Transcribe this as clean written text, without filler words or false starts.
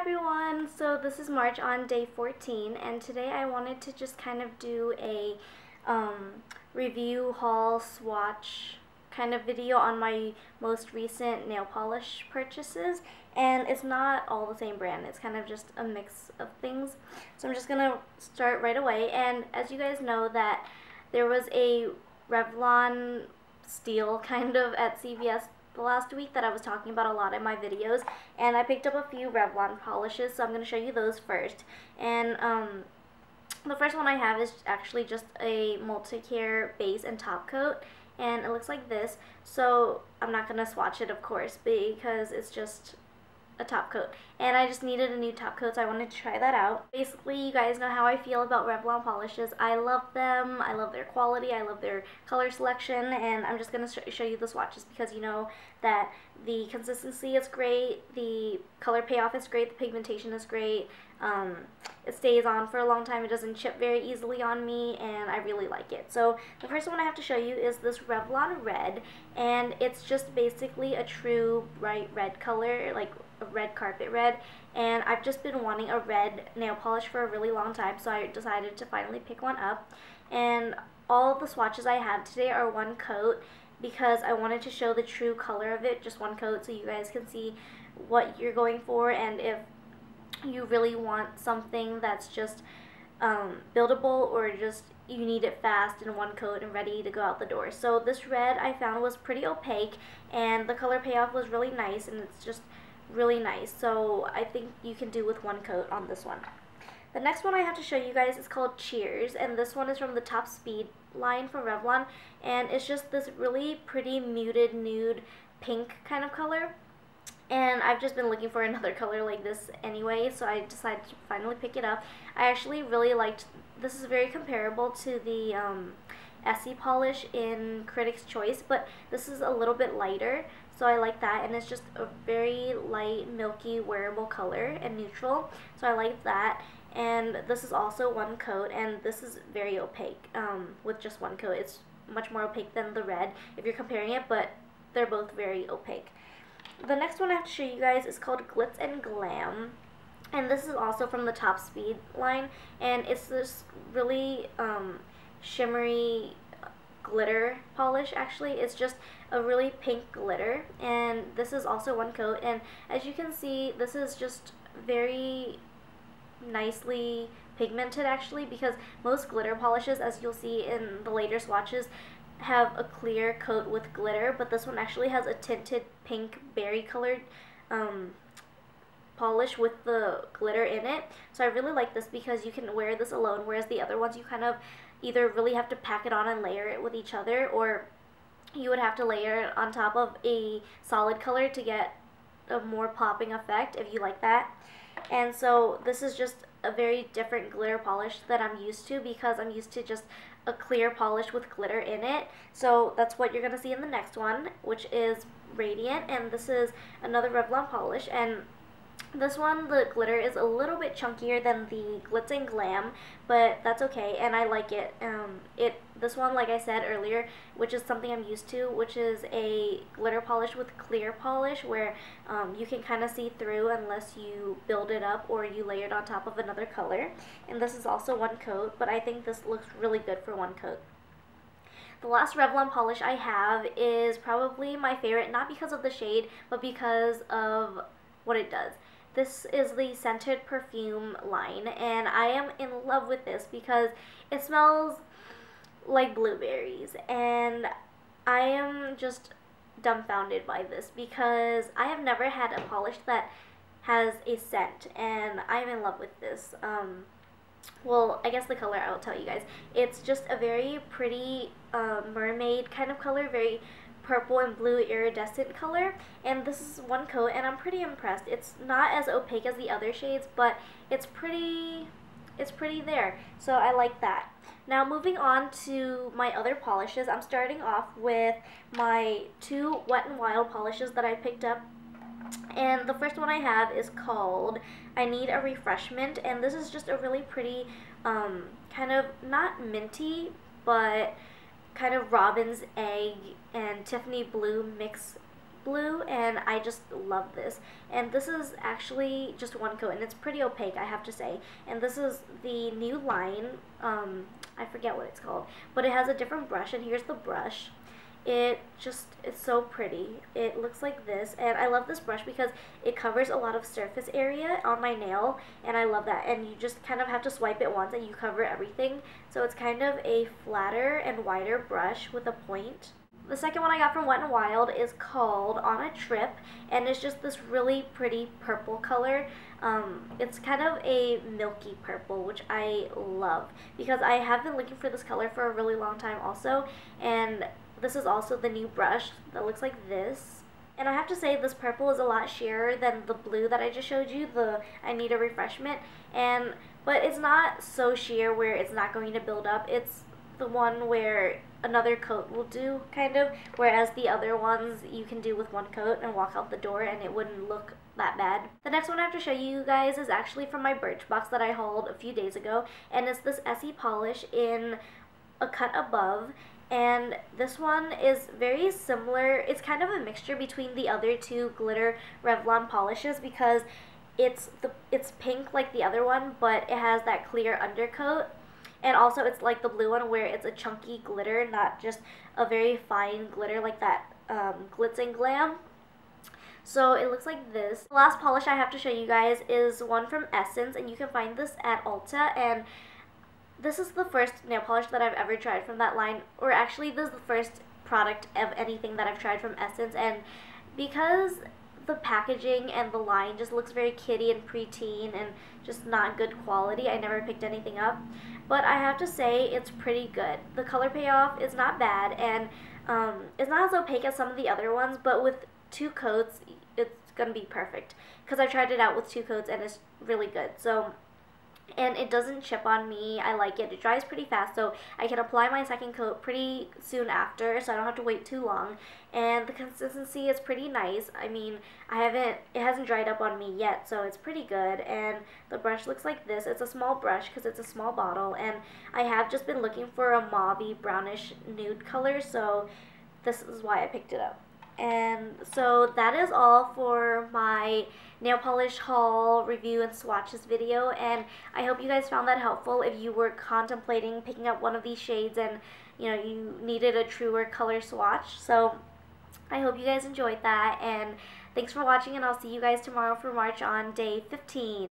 everyone! So this is March on day 14, and today I wanted to just kind of do a review haul swatch kind of video on my most recent nail polish purchases. And it's not all the same brand, it's kind of just a mix of things. So I'm just gonna start right away. And as you guys know, that there was a Revlon steal kind of at CVS the last week that I was talking about a lot in my videos, and I picked up a few Revlon polishes, so I'm going to show you those first. And the first one I have is actually just a multi-care base and top coat, and it looks like this. So I'm not going to swatch it, of course, because it's just a top coat, and I just needed a new top coat, so I wanted to try that out. Basically, you guys know how I feel about Revlon polishes. I love them, I love their quality, I love their color selection, and I'm just going to show you the swatches because you know that the consistency is great, the color payoff is great, the pigmentation is great, it stays on for a long time, it doesn't chip very easily on me, and I really like it. So the first one I have to show you is this Revlon Red, and it's just basically a true bright red color, like a red carpet red, and I've just been wanting a red nail polish for a really long time, so I decided to finally pick one up. And all the swatches I have today are one coat because I wanted to show the true color of it, just one coat, so you guys can see what you're going for, and if you really want something that's just buildable, or just you need it fast in one coat and ready to go out the door. So this red I found was pretty opaque, and the color payoff was really nice, and it's just really nice. So I think you can do with one coat on this one. The next one I have to show you guys is called Cheers, and this one is from the Top Speed line from Revlon, and it's just this really pretty muted nude pink kind of color. And I've just been looking for another color like this anyway, so I decided to finally pick it up. I actually really liked, this is very comparable to the Essie polish in Critics' Choice, but this is a little bit lighter, so I like that, and it's just a very light, milky, wearable color and neutral, so I like that. And this is also one coat, and this is very opaque with just one coat. It's much more opaque than the red if you're comparing it, but they're both very opaque. The next one I have to show you guys is called Glitz and Glam, and this is also from the Top Speed line, and it's this really shimmery glitter polish. Actually, it's just a really pink glitter, and this is also one coat, and as you can see, this is just very nicely pigmented actually, because most glitter polishes, as you'll see in the later swatches, have a clear coat with glitter, but this one actually has a tinted pink berry colored polish with the glitter in it. So I really like this because you can wear this alone, whereas the other ones you kind of either really have to pack it on and layer it with each other, or you would have to layer it on top of a solid color to get a more popping effect if you like that. And so this is just a very different glitter polish that I'm used to, because I'm used to just a clear polish with glitter in it. So that's what you're going to see in the next one, which is Radiant, and this is another Revlon polish, and this one, the glitter is a little bit chunkier than the Glitz and Glam, but that's okay, and I like it. This one, like I said earlier, which is something I'm used to, which is a glitter polish with clear polish, where you can kind of see through unless you build it up or you layer it on top of another color. And this is also one coat, but I think this looks really good for one coat. The last Revlon polish I have is probably my favorite, not because of the shade, but because of what it does. This is the Scented Perfume line, and I am in love with this because it smells like blueberries, and I am just dumbfounded by this because I have never had a polish that has a scent, and I'm in love with this. Well, I guess the color I'll tell you guys. It's just a very pretty mermaid kind of color, very purple and blue iridescent color, and this is one coat, and I'm pretty impressed. It's not as opaque as the other shades, but it's pretty there, so I like that. Now moving on to my other polishes, I'm starting off with my two Wet n Wild polishes that I picked up, and the first one I have is called I Need a Refreshment, and this is just a really pretty kind of not minty, but kind of robin's egg and Tiffany blue mix blue, and I just love this. And this is actually just one coat, and it's pretty opaque, I have to say. And this is the new line, I forget what it's called, but it has a different brush, and here's the brush. It's so pretty. It looks like this, and I love this brush because it covers a lot of surface area on my nail, and I love that. And you just kind of have to swipe it once and you cover everything, so it's kind of a flatter and wider brush with a point. The second one I got from Wet n Wild is called On a Trip, and it's just this really pretty purple color. It's kind of a milky purple, which I love because I have been looking for this color for a really long time also, and this is also the new brush that looks like this. And I have to say, this purple is a lot sheerer than the blue that I just showed you, the I Need a Refreshment. But it's not so sheer where it's not going to build up. It's the one where another coat will do, kind of, whereas the other ones you can do with one coat and walk out the door and it wouldn't look that bad. The next one I have to show you guys is actually from my Birchbox that I hauled a few days ago, and it's this Essie polish in a cut above. And this one is very similar. It's kind of a mixture between the other two glitter Revlon polishes because it's pink like the other one, but it has that clear undercoat. And also it's like the blue one where it's a chunky glitter, not just a very fine glitter like that Glitz and Glam. So it looks like this. The last polish I have to show you guys is one from Essence, and you can find this at Ulta. And this is the first nail polish that I've ever tried from that line, or actually this is the first product of anything that I've tried from Essence, and because the packaging and the line just looks very kiddie and preteen and just not good quality, I never picked anything up. But I have to say, it's pretty good. The color payoff is not bad, and it's not as opaque as some of the other ones, but with 2 coats, it's going to be perfect. Because I tried it out with 2 coats, and it's really good. And it doesn't chip on me. I like it. It dries pretty fast, so I can apply my second coat pretty soon after, so I don't have to wait too long. And the consistency is pretty nice. I mean, it hasn't dried up on me yet, so it's pretty good. And the brush looks like this. It's a small brush because it's a small bottle, and I have just been looking for a mauvey brownish nude color, so this is why I picked it up. And so that is all for my nail polish haul, review, and swatches video, and I hope you guys found that helpful if you were contemplating picking up one of these shades and you needed a truer color swatch. So I hope you guys enjoyed that, and thanks for watching, and I'll see you guys tomorrow for March on day 15.